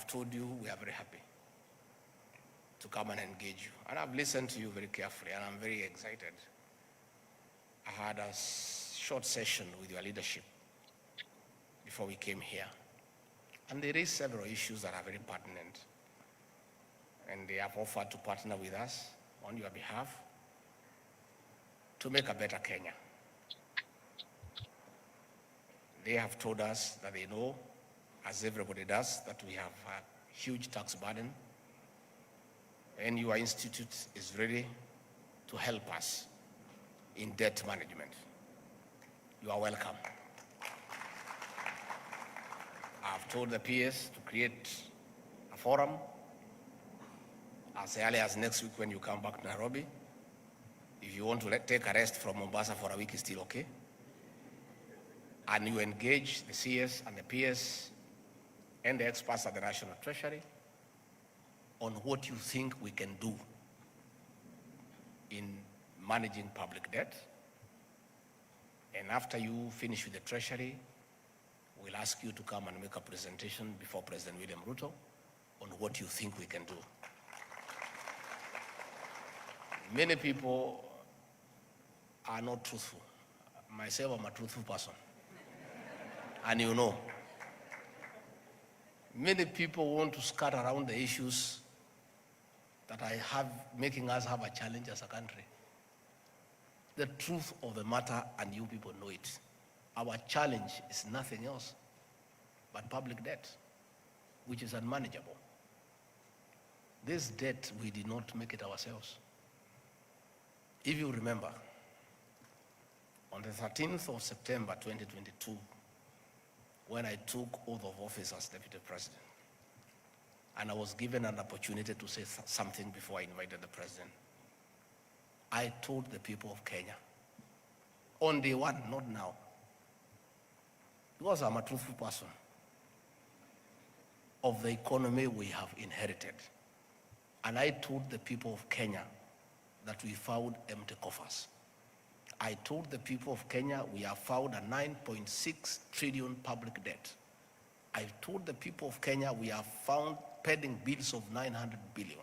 I've told you we are very happy to come and engage you. And I've listened to you very carefully, and I'm very excited. I had a short session with your leadership before we came here. And they raised several issues that are very pertinent. And they have offered to partner with us on your behalf to make a better Kenya. They have told us that they know, as everybody does, that we have a huge tax burden, and your institute is ready to help us in debt management. You are welcome. I've told the PS to create a forum as early as next week when you come back to Nairobi. If you want to take a rest from Mombasa for a week, it's still okay. And you engage the CS and the PS and the experts at the National Treasury on what you think we can do in managing public debt. And after you finish with the Treasury, we'll ask you to come and make a presentation before President William Ruto on what you think we can do. Many people are not truthful. Myself, I'm a truthful person. And you know, many people want to skirt around the issues that I have, making us have a challenge as a country. The truth of the matter, and you people know it, our challenge is nothing else but public debt, which is unmanageable. This debt, we did not make it ourselves. If you remember, on the 13th of September 2022, when I took oath of office as Deputy President, and I was given an opportunity to say something before I invited the President, I told the people of Kenya, on day one, not now, because I'm a truthful person, of the economy we have inherited. And I told the people of Kenya that we found empty coffers. I told the people of Kenya we have found a 9.6 trillion public debt. I told the people of Kenya we have found pending bills of 900 billion.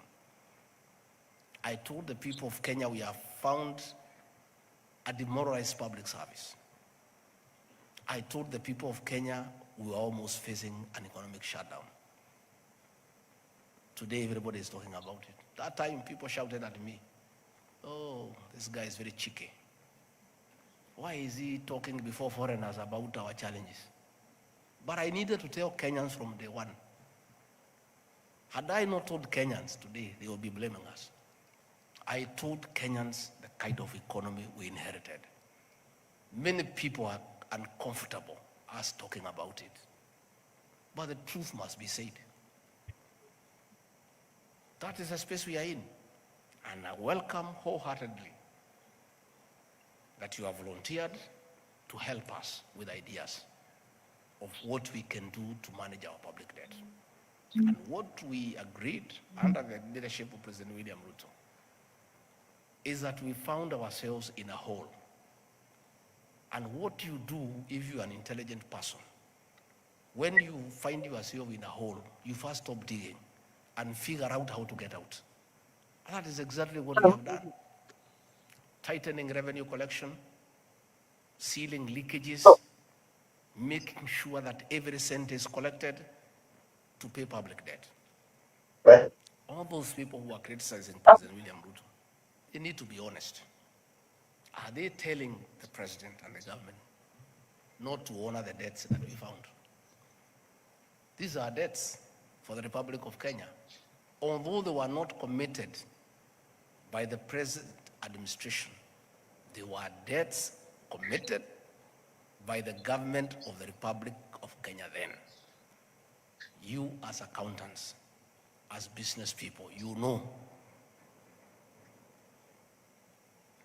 I told the people of Kenya we have found a demoralized public service. I told the people of Kenya we were almost facing an economic shutdown. Today everybody is talking about it. That time people shouted at me, oh, this guy is very cheeky. Why is he talking before foreigners about our challenges? But I needed to tell Kenyans from day one. Had I not told Kenyans today, they will be blaming us. I told Kenyans the kind of economy we inherited. Many people are uncomfortable us talking about it. But the truth must be said. That is the space we are in. And I welcome wholeheartedly that you have volunteered to help us with ideas of what we can do to manage our public debt. And what we agreed under the leadership of President William Ruto is that we found ourselves in a hole. And what you do if you're an intelligent person, when you find yourself in a hole, you first stop digging and figure out how to get out. And that is exactly what we have done. Tightening revenue collection, sealing leakages, making sure that every cent is collected to pay public debt. Right. All those people who are criticizing President William Ruto, they need to be honest. Are they telling the president and the government not to honor the debts that we found? These are debts for the Republic of Kenya. Although they were not committed by the present administration, they were debts committed by the government of the Republic of Kenya then. You as accountants, as business people, you know,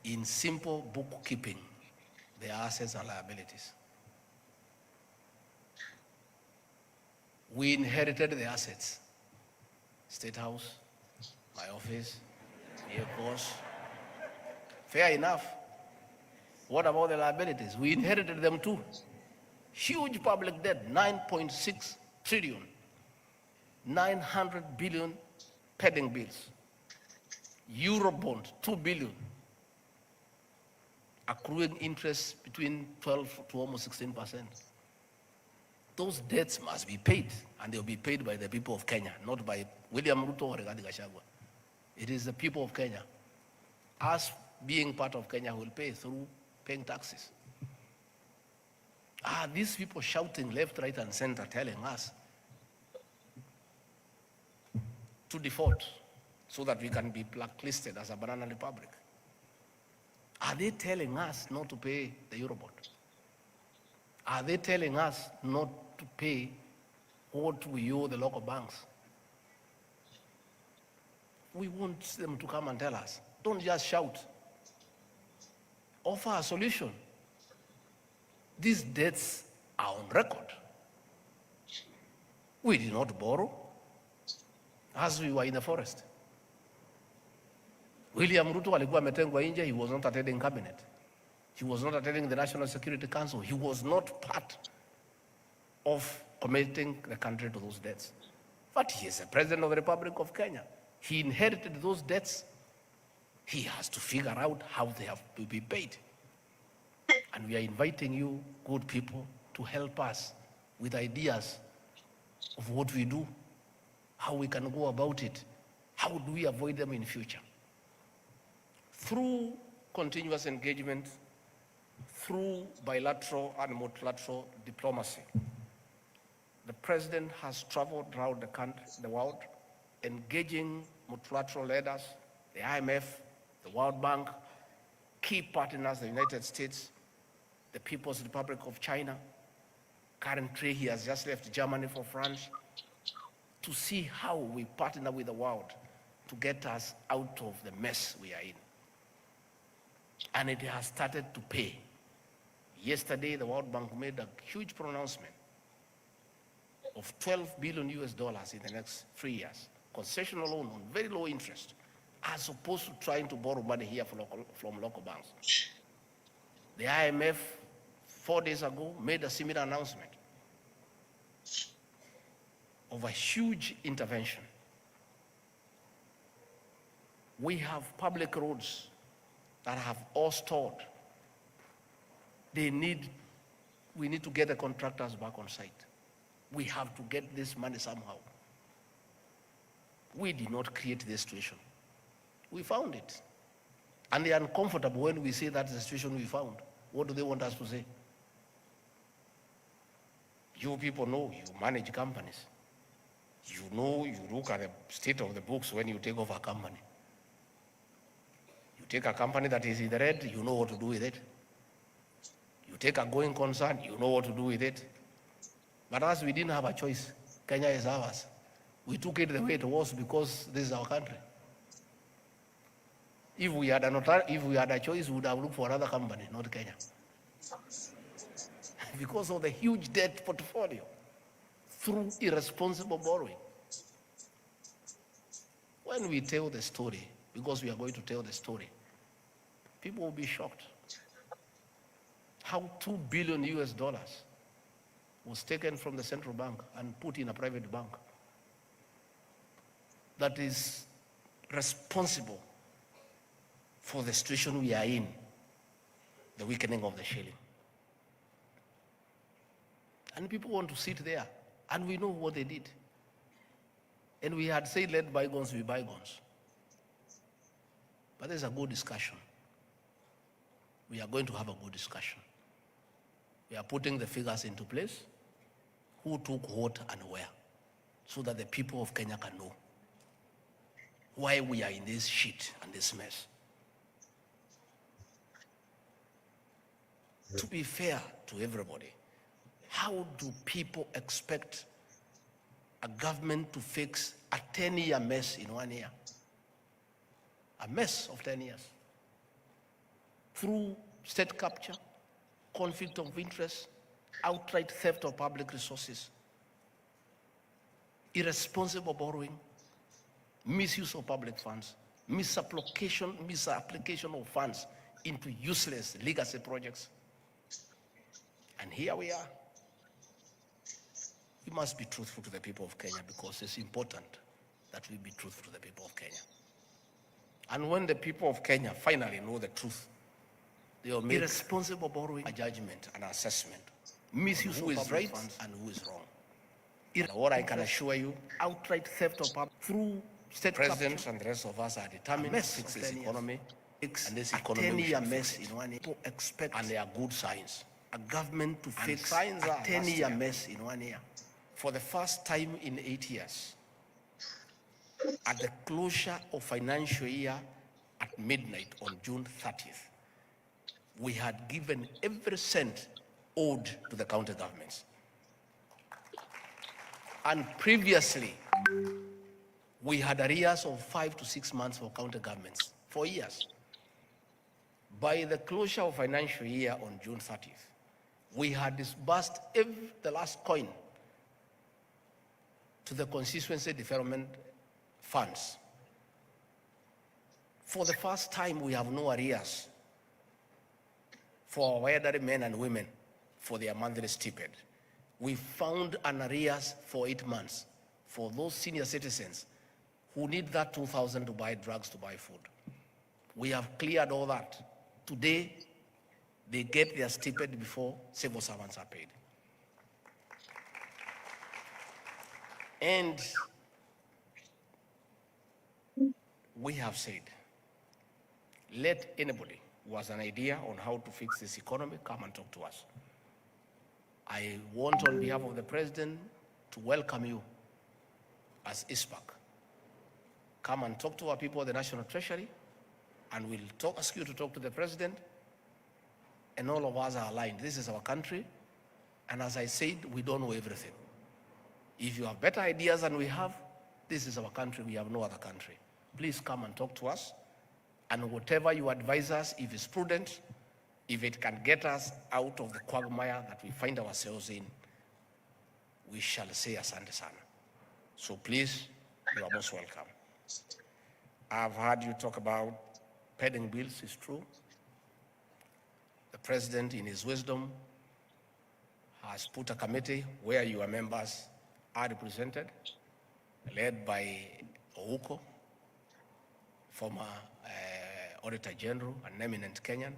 in simple bookkeeping, there are assets and liabilities. We inherited the assets. State House, my office, airports. Fair enough. What about the liabilities? We inherited them too. Huge public debt, 9.6 trillion. 900 billion pending bills. Eurobond, 2 billion. Accruing interest between 12 to almost 16%. Those debts must be paid, and they'll be paid by the people of Kenya, not by William Ruto or Gachagua. It is the people of Kenya. Us being part of Kenya will pay through paying taxes. These people shouting left, right, and center, telling us to default so that we can be blacklisted as a banana republic. Are they telling us not to pay the Eurobond? Are they telling us not to pay what we owe the local banks? We want them to come and tell us. Don't just shout. Offer a solution. These debts are on record. We did not borrow as we were in the forest. William Ruto alikuwa ametengwa nje. He was not attending cabinet. He was not attending the National Security Council. He was not part of committing the country to those debts. But he is the President of the Republic of Kenya. He inherited those debts. He has to figure out how they have to be paid. And we are inviting you, good people, to help us with ideas of what we do, how we can go about it, how do we avoid them in future. Through continuous engagement, through bilateral and multilateral diplomacy, the President has traveled around the country, the world, engaging multilateral leaders, the IMF, the World Bank, key partners, the United States, the People's Republic of China. Currently, he has just left Germany for France, to see how we partner with the world to get us out of the mess we are in. And it has started to pay. Yesterday, the World Bank made a huge pronouncement of $12 billion in the next 3 years, concessional loan on very low interest, as opposed to trying to borrow money here from local banks. The IMF, 4 days ago, made a similar announcement of a huge intervention. We have public roads that have all stalled. We need to get the contractors back on site. We have to get this money somehow. We did not create this situation. We found it. And they are uncomfortable when we say that's the situation we found. What do they want us to say? You people know, you manage companies. You know, you look at the state of the books when you take over a company. You take a company that is in the red, you know what to do with it. You take a going concern, you know what to do with it. But us, we didn't have a choice. Kenya is ours. We took it the way it was because this is our country. If we had a choice, we would have looked for another company, not Kenya. Because of the huge debt portfolio through irresponsible borrowing. When we tell the story, because we are going to tell the story, people will be shocked. How $2 billion was taken from the central bank and put in a private bank that is responsible for the situation we are in, the weakening of the shilling. And people want to sit there, and we know what they did. And we had said, let bygones be bygones. But there's a good discussion. We are going to have a good discussion. We are putting the figures into place, who took what and where, so that the people of Kenya can know why we are in this shit and this mess. To be fair to everybody, how do people expect a government to fix a 10-year mess in 1 year? A mess of 10 years. Through state capture, conflict of interest, outright theft of public resources, irresponsible borrowing, misuse of public funds, misapplication of funds into useless legacy projects. And here we are. we must be truthful to the people of Kenya, because it's important that we be truthful to the people of Kenya. And when the people of Kenya finally know the truth, they will make irresponsible borrowing a judgment, an assessment, misuse who is right and who is wrong. And what I can assure you, outright theft of public through state presidents and the rest of us are determined to fix this economy. And this economy will mess in 1 year. People expect, and they are good signs, a government to fix a 10-year mess in 1 year. For the first time in 8 years, at the closure of financial year at midnight on June 30th, we had given every cent owed to the county governments. And previously, we had arrears of 5 to 6 months for county governments for years. By the closure of financial year on June 30th, we had disbursed the last coin to the constituency development funds. For the first time, we have no arrears for our elderly men and women for their monthly stipend. We found an arrears for 8 months for those senior citizens who need that 2,000 to buy drugs, to buy food. We have cleared all that. Today, they get their stipend before civil servants are paid. And we have said, let anybody who has an idea on how to fix this economy come and talk to us. I want, on behalf of the president, to welcome you as ISPAC. Come and talk to our people at the National Treasury, and we'll ask you to talk to the president, and all of us are aligned. This is our country, and as I said, we don't know everything. If you have better ideas than we have, this is our country, we have no other country. Please come and talk to us, and whatever you advise us, if it's prudent, if it can get us out of the quagmire that we find ourselves in, we shall say asante sana. So please, you are most welcome. I've heard you talk about pending bills. It's true. The president, in his wisdom, has put a committee where your members are represented, led by Ruto, former Auditor General, an eminent Kenyan,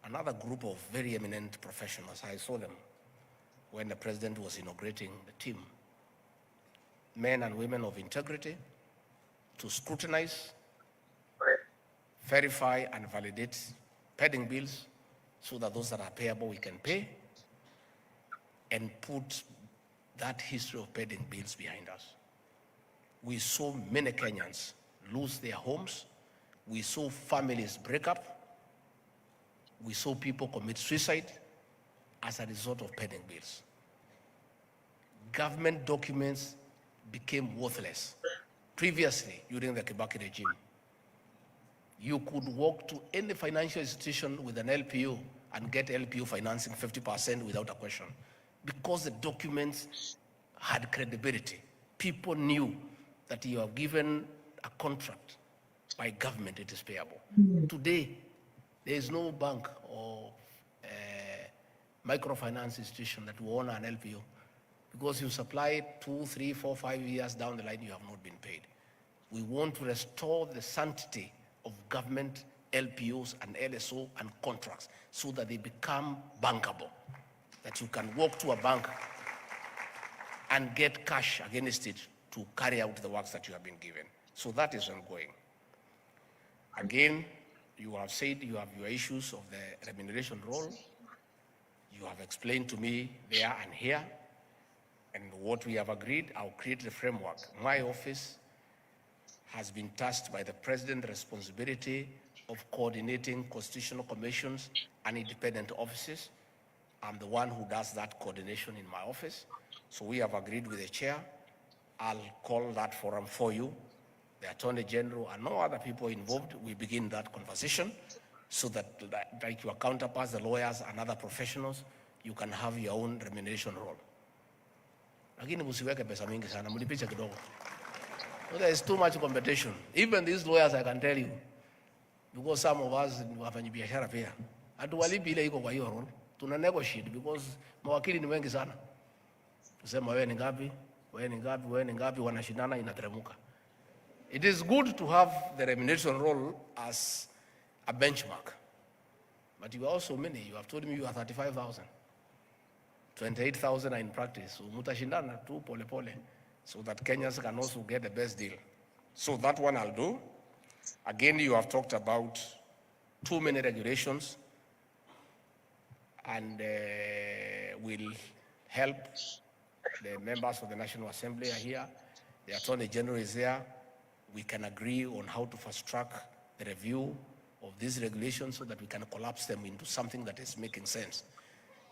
another group of very eminent professionals. I saw them when the president was inaugurating the team. Men and women of integrity to scrutinize, verify, and validate pending bills so that those that are payable we can pay, and put that history of pending bills behind us. We saw many Kenyans lose their homes. We saw families break up. We saw people commit suicide as a result of pending bills. Government documents became worthless. Previously, during the Kibaki regime, you could walk to any financial institution with an LPO and get LPO financing 50% without a question, because the documents had credibility. People knew that you are given a contract by government, it is payable. Today, there is no bank or microfinance institution that will honor an LPO, because you supply 2, 3, 4, 5 years down the line, you have not been paid. We want to restore the sanctity of government LPOs and LSO and contracts so that they become bankable, that you can walk to a bank and get cash against it to carry out the works that you have been given. So that is ongoing. Again, you have said you have your issues of the remuneration role. You have explained to me there and here, and what we have agreed, I'll create the framework. My office has been tasked by the president the responsibility of coordinating constitutional commissions and independent offices. I'm the one who does that coordination in my office. So we have agreed with the chair. I'll call that forum for you, the Attorney General and no other people involved. We begin that conversation so that, like your counterparts, the lawyers and other professionals, you can have your own remuneration role. Lakini msiweke pesa mingi sana, mlipishe kidogo. There is too much competition. Even these lawyers, I can tell you, because some of us wafanyi biashara pia, hatuwalipi ile iko kwa hiyo role. Tuna negotiate because mawakili ni wengi sana. tusema wewe ni ngapi, wewe ni ngapi, wewe ni ngapi, wanashindana, inateremuka. It is good to have the remuneration roll as a benchmark, but you are also many. You have told me you are 35,000. 28,000 are in practice. So mutashindana tu pole pole, so that Kenyans can also get the best deal. So that one I'll do. Again, you have talked about too many regulations, and will help. The members of the National Assembly are here. The Attorney General is here. We can agree on how to fast track the review of these regulations so that we can collapse them into something that is making sense,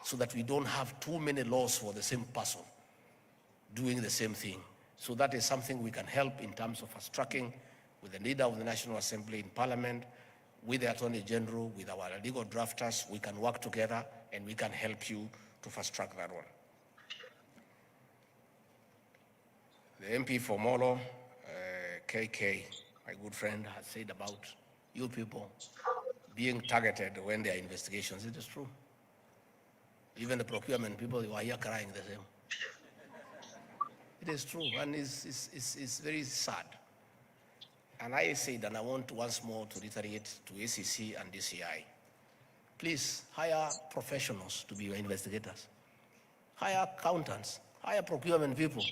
so that we don't have too many laws for the same person doing the same thing. So that is something we can help in terms of fast tracking with the leader of the National Assembly in Parliament, with the Attorney General, with our legal drafters. We can work together and we can help you to fast track that one. The MP for Molo, KK, my good friend, has said about you people being targeted when there are investigations. It is true. Even the procurement people, they were here crying the same. It is true, and it's very sad. And I said, and I want once more to reiterate to ACC and DCI, please hire professionals to be your investigators. Hire accountants, hire procurement people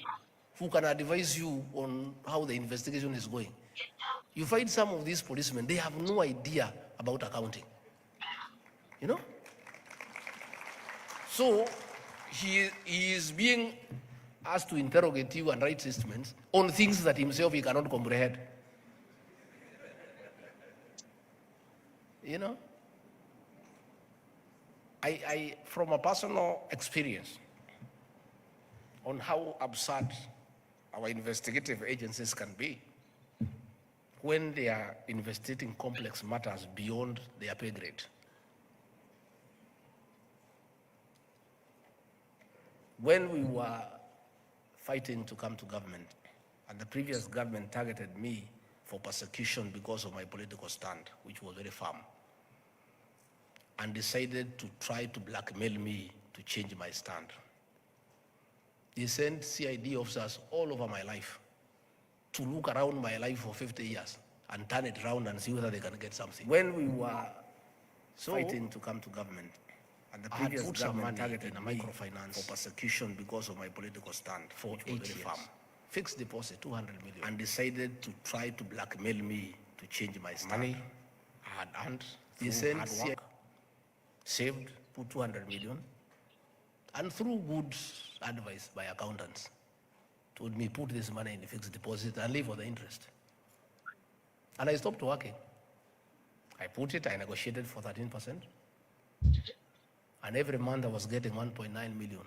who can advise you on how the investigation is going. You find some of these policemen, they have no idea about accounting. You know? So he is being asked to interrogate you and write statements on things that himself he cannot comprehend. You know? I from a personal experience on how absurd our investigative agencies can be when they are investigating complex matters beyond their pay grade. When we were fighting to come to government, and the previous government targeted me for persecution because of my political stand, which was very firm, and decided to try to blackmail me to change my stand. They sent CID officers all over my life to look around my life for 50 years and turn it around and see whether they can get something. When we were fighting to come to government, and the previous government targeted in a microfinance for persecution because of my political stand for 8 years. Fixed deposit, 200 million, and decided to try to blackmail me to change my stand. Money I had earned, they sent hard work, saved, put 200 million, and through good advice by accountants, told me put this money in the fixed deposit and live for the interest. And I stopped working. I put it, I negotiated for 13%. And every month I was getting 1.9 million,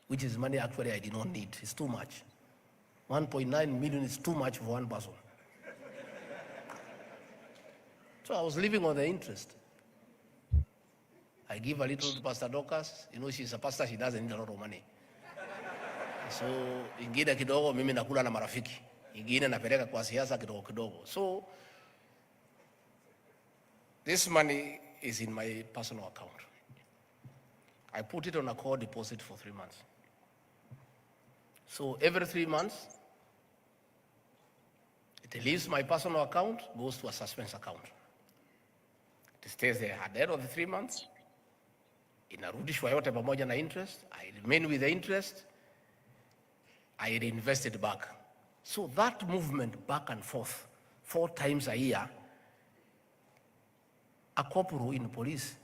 which is money actually I did not need. It's too much. 1.9 million is too much for one person. So I was living on the interest. I give a little to Pastor Dorcas. You know, she's a pastor, she doesn't need a lot of money. So, ingine kidogo mimi nakula na marafiki. Ingine napeleka kwa siasa kidogo kidogo. So, this money is in my personal account. I put it on a core deposit for 3 months. So every 3 months, it leaves my personal account, goes to a suspense account. It stays there. At the end of the 3 months, inarudishwa yote pamoja na interest. I remain with the interest. I reinvest it back. So that movement back and forth, 4 times a year, a corporal in police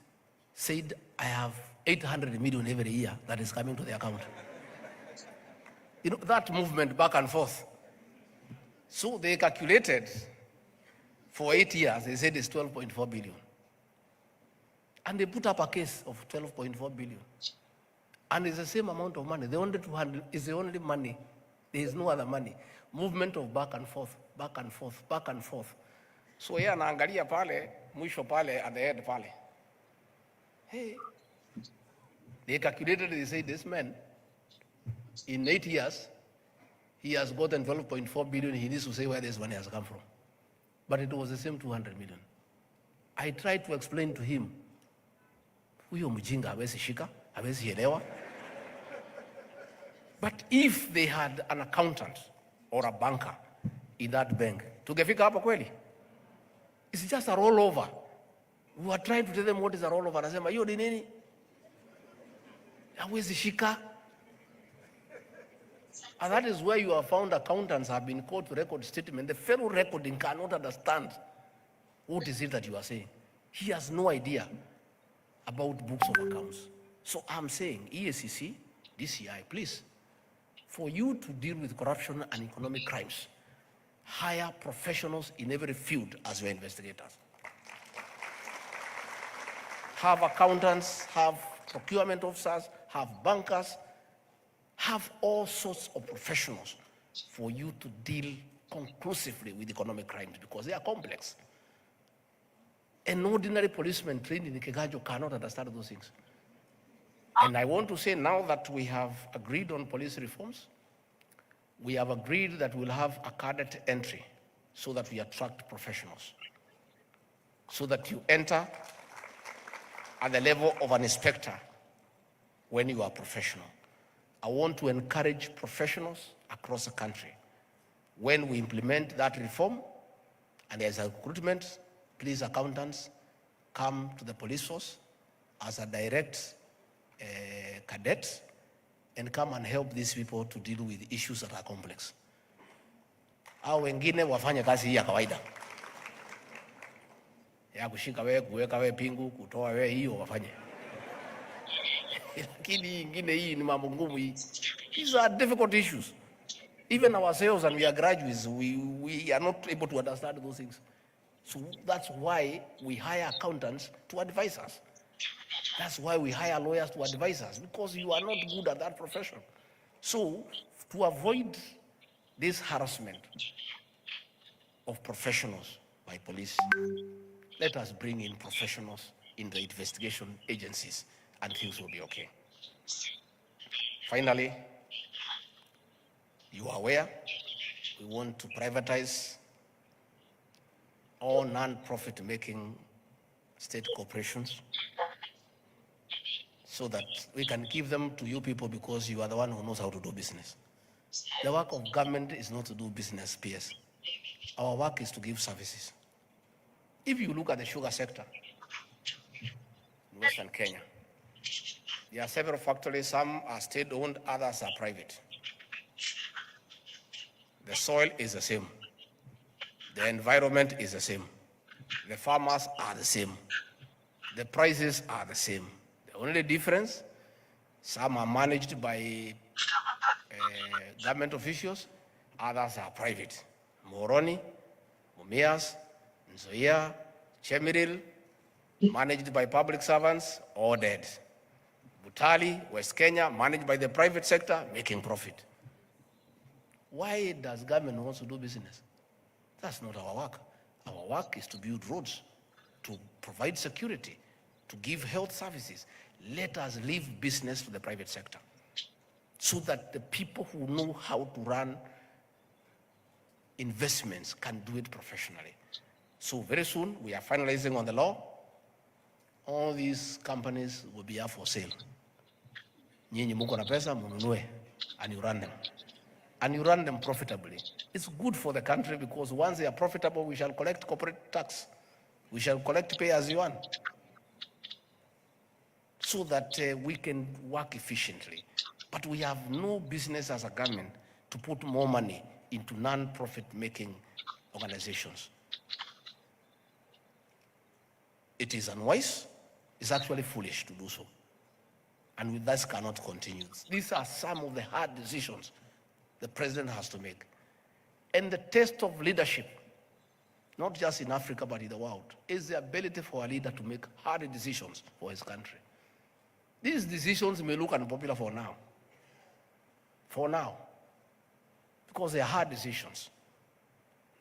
said, I have 800 million every year that is coming to the account. You know, that movement back and forth. So they calculated for 8 years, they said it's 12.4 billion. And they put up a case of 12.4 billion. And it's the same amount of money. The only 200 is the only money. There is no other money. Movement of back and forth, back and forth, back and forth. So here anaangalia pale, mwisho pale, at the head pale. Hey, they calculated, they say this man, in 8 years, he has gotten 12.4 billion. He needs to say where this money has come from. But it was the same 200 million. I tried to explain to him, huyo mjinga hawezi shika, hawezi elewa. But if they had an accountant or a banker in that bank, tungefika hapa kweli? It's just a rollover. We are trying to tell them what is a rollover. Anasema hiyo ni nini? Hawezi shika. And that is where you have found accountants have been called to record statement. The fellow recording cannot understand what is it that you are saying. He has no idea about books of accounts. So I'm saying, EACC, DCI, please, for you to deal with corruption and economic crimes, hire professionals in every field as your investigators. Have accountants, have procurement officers, have bankers, have all sorts of professionals for you to deal conclusively with economic crimes because they are complex. An ordinary policeman trained in Kigajo cannot understand those things. And I want to say now that we have agreed on police reforms, we have agreed that we'll have a cadet entry so that we attract professionals, so that you enter at the level of an inspector when you are professional. I want to encourage professionals across the country. When we implement that reform and there's a recruitment, please, accountants, come to the police force as a direct cadet and come and help these people to deal with issues that are complex. Au wengine wafanye kazi hii ya kawaida ya kushika wewe, kuweka wewe pingu, kutoa wewe, hiyo wafanye. Lakini ingine hii ni mambo ngumu hii. These are difficult issues. Even ourselves, and we are graduates, we are not able to understand those things. So that's why we hire accountants to advise us. That's why we hire lawyers to advise us, because you are not good at that profession. So to avoid this harassment of professionals by police, let us bring in professionals in the investigation agencies and things will be okay. Finally, you are aware, we want to privatize all non-profit making state corporations so that we can give them to you people because you are the one who knows how to do business. The work of government is not to do business, PS. Our work is to give services. If you look at the sugar sector in Western Kenya, there are several factories, some are state-owned, others are private. The soil is the same. The environment is the same. The farmers are the same. The prices are the same. The only difference, some are managed by government officials, others are private. Moroni, Mumias, Nzoia, Chemiril, managed by public servants, all dead. Butali, West Kenya, managed by the private sector, making profit. Why does government want to do business? That's not our work. Our work is to build roads, to provide security, to give health services. Let us leave business to the private sector so that the people who know how to run investments can do it professionally. So very soon, we are finalizing on the law. All these companies will be up for sale. Nyinyi muko na pesa, mununue, and you run them. And you run them profitably. It's good for the country because once they are profitable, we shall collect corporate tax. We shall collect pay as you earn. So that we can work efficiently. But we have no business as a government to put more money into non-profit making organizations. It is unwise. It's actually foolish to do so. And with this cannot continue. These are some of the hard decisions the president has to make. And the test of leadership, not just in Africa, but in the world, is the ability for a leader to make hard decisions for his country. These decisions may look unpopular for now, because they are hard decisions.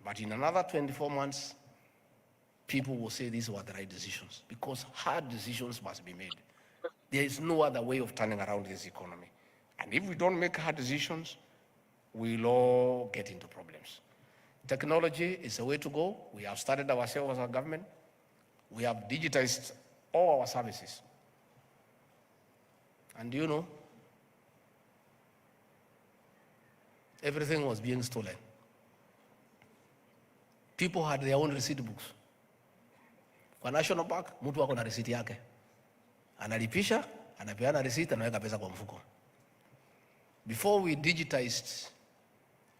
But in another 24 months, people will say these were the right decisions, because hard decisions must be made. There is no other way of turning around this economy. And if we don't make hard decisions, we'll all get into problems. Technology is the way to go. We have started ourselves as a government. We have digitized all our services. And you know, everything was being stolen. People had their own receipt books. Kwa National Bank, mtu wako na receipt yake. Analipisha, anapeana receipt, anaweka pesa kwa mfuko. Before we digitized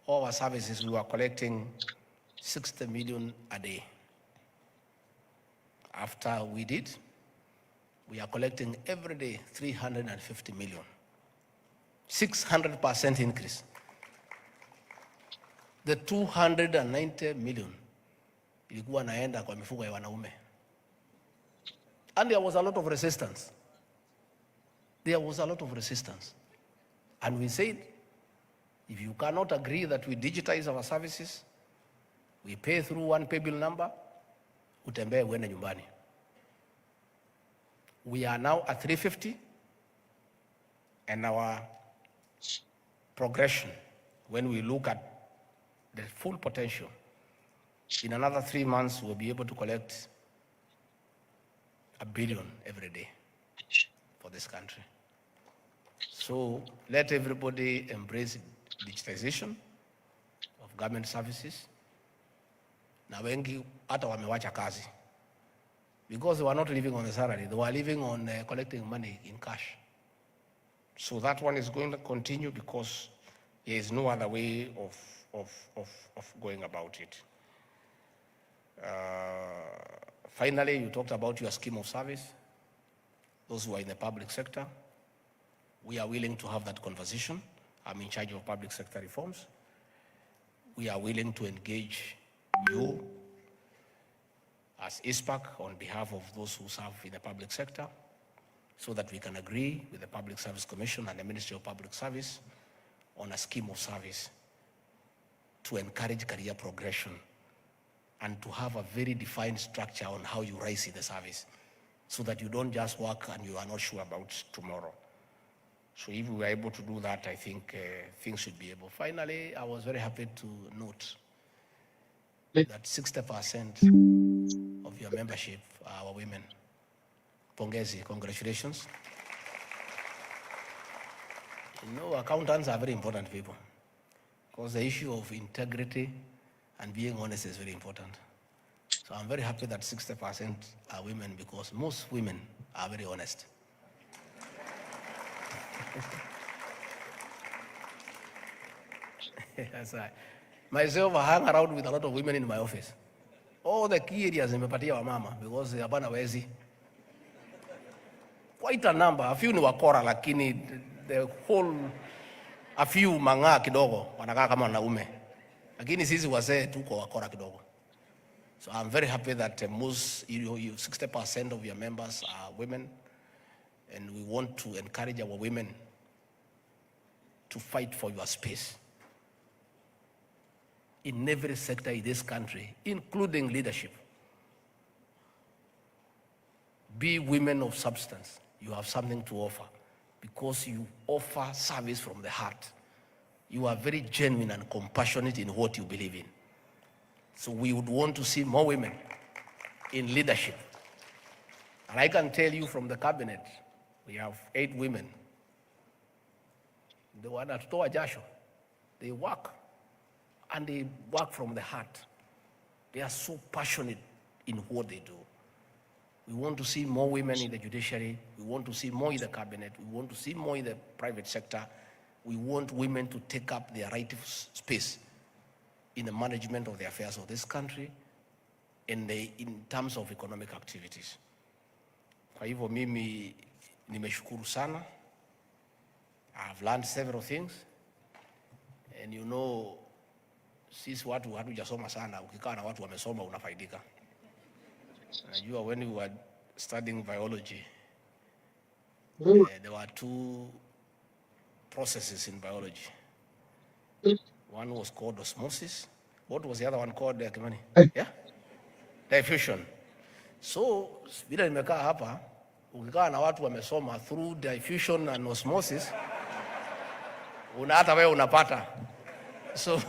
all our services, we were collecting 60 million a day. After we did, we are collecting every day 350 million. 600% increase. The 290 million ilikuwa naenda kwa mifuko ya wanaume. And there was a lot of resistance. There was a lot of resistance. And we said, if you cannot agree that we digitize our services, we pay through one pay bill number, utembee uende nyumbani. We are now at 350, and our progression, when we look at the full potential, in another 3 months, we'll be able to collect $1 billion every day for this country. So let everybody embrace digitization of government services. Na wengi hata wamewacha kazi because they were not living on the salary, they were living on collecting money in cash. So that one is going to continue because there is no other way of going about it. Finally, you talked about your scheme of service. Those who are in the public sector, we are willing to have that conversation. I'm in charge of public sector reforms. We are willing to engage you as ISPAC on behalf of those who serve in the public sector so that we can agree with the Public Service Commission and the Ministry of Public Service on a scheme of service to encourage career progression and to have a very defined structure on how you rise in the service so that you don't just work and you are not sure about tomorrow. So if we are able to do that, I think things should be able. Finally, I was very happy to note that 60% of your membership are women. Pongezi, congratulations. You know, accountants are very important people because the issue of integrity and being honest is very important. So I'm very happy that 60% are women because most women are very honest. That's right. Myself, I hang around with a lot of women in my office. All the key areas nimepatia wa mama because hapana wezi. Quite a number, a few ni wakora lakini the whole, a few mang'aa kidogo wanakaa kama wanaume. Lakini sisi wazee tuko wakora kidogo. So I'm very happy that most, 60% of your members are women, and we want to encourage our women to fight for your space in every sector in this country, including leadership. Be women of substance. You have something to offer because you offer service from the heart. You are very genuine and compassionate in what you believe in. So we would want to see more women in leadership. And I can tell you from the cabinet, we have 8 women. They were at Toa Jasho. They work, and they work from the heart. They are so passionate in what they do. We want to see more women in the judiciary. We want to see more in the cabinet. We want to see more in the private sector. We want women to take up their rightful space in the management of the affairs of this country and in terms of economic activities. Kwa hivyo mimi nimeshukuru sana. I've learned several things. And you know, sisi watu hatujasoma sana, ukikaa na watu wamesoma unafaidika. Najua when we were studying biology, there were 2 processes in biology. One was called osmosis. What was the other one called, Kimani? Yeah? Diffusion. So, bila nimekaa hapa, ukikaa na watu wamesoma through diffusion and osmosis, hata wewe unapata. So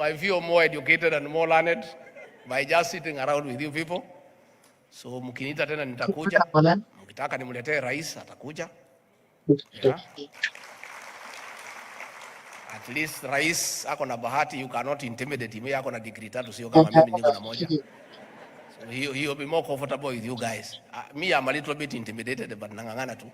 I feel more educated and more learned by just sitting around with you people. So mkinita tena nitakuja. Mkitaka nimletee rais atakuja. Yeah. At least rais ako na bahati, you cannot intimidate him. Ako na degree 3, sio kama mimi niko na moja. So he'll be more comfortable with you guys. Me, I'm a little bit intimidated, but nangangana too.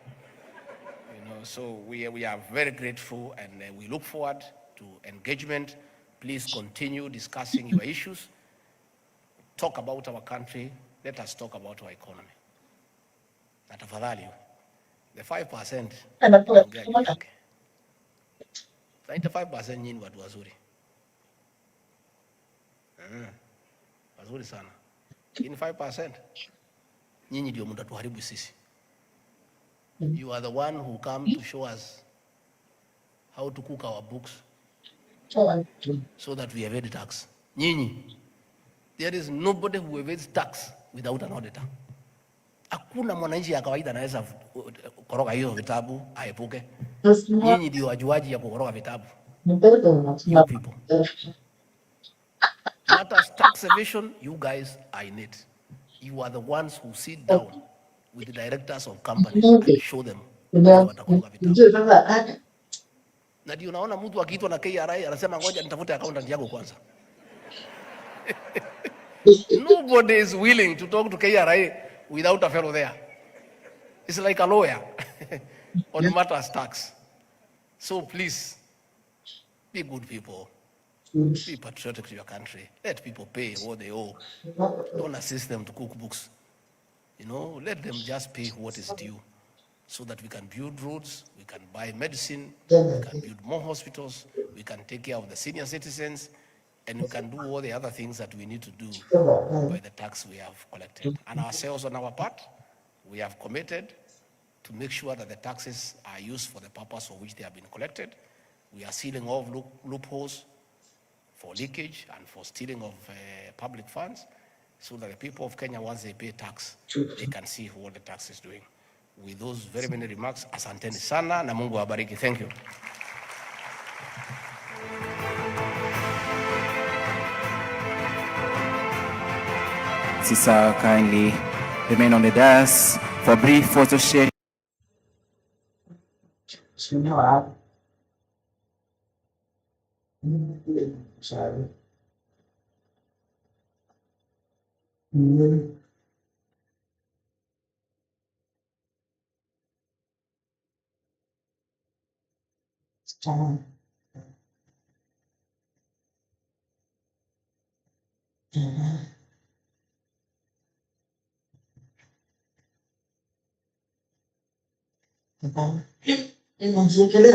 So we are very grateful, and we look forward to engagement. Please continue discussing your issues. Talk about our country. Let us talk about our economy. Na tafadhali, the 5% ongea juu yake. 95% nyinyi watu wazuri. Wazuri sana. In 5% nyinyi ndio mtatuharibu sisi. You are the one who come to show us how to cook our books so that we evade tax. Nyinyi, there is nobody who evades tax without an auditor. Hakuna mwananchi ya kawaida anaweza koroga hiyo vitabu aepuke. Nyinyi ndio wajuaji ya kukoroga vitabu. You people. Matters tax evasion, you guys are in it. You are the ones who sit down with the directors of companies and show them vile watakoroga vitabu. Na ndio unaona mtu akiitwa na KRA anasema ngoja nitafute accountant yako kwanza. Nobody is willing to talk to KRA without a fellow there. It's like a lawyer on matters tax. So please, be good people. Be patriotic to your country. Let people pay what they owe. Don't assist them to cook books. Let them just pay what is due so that we can build roads, we can buy medicine, we can build more hospitals, we can take care of the senior citizens, and we can do all the other things that we need to do by the tax we have collected. And ourselves on our part, we have committed to make sure that the taxes are used for the purpose for which they have been collected. We are sealing off loopholes for leakage and for stealing of public funds, so that the people of Kenya, once they pay tax, they can see what the tax is doing. With those very many remarks, asanteni sana na Mungu awabariki. Thank you. Sisa kindly remain on the dais for a brief photo share.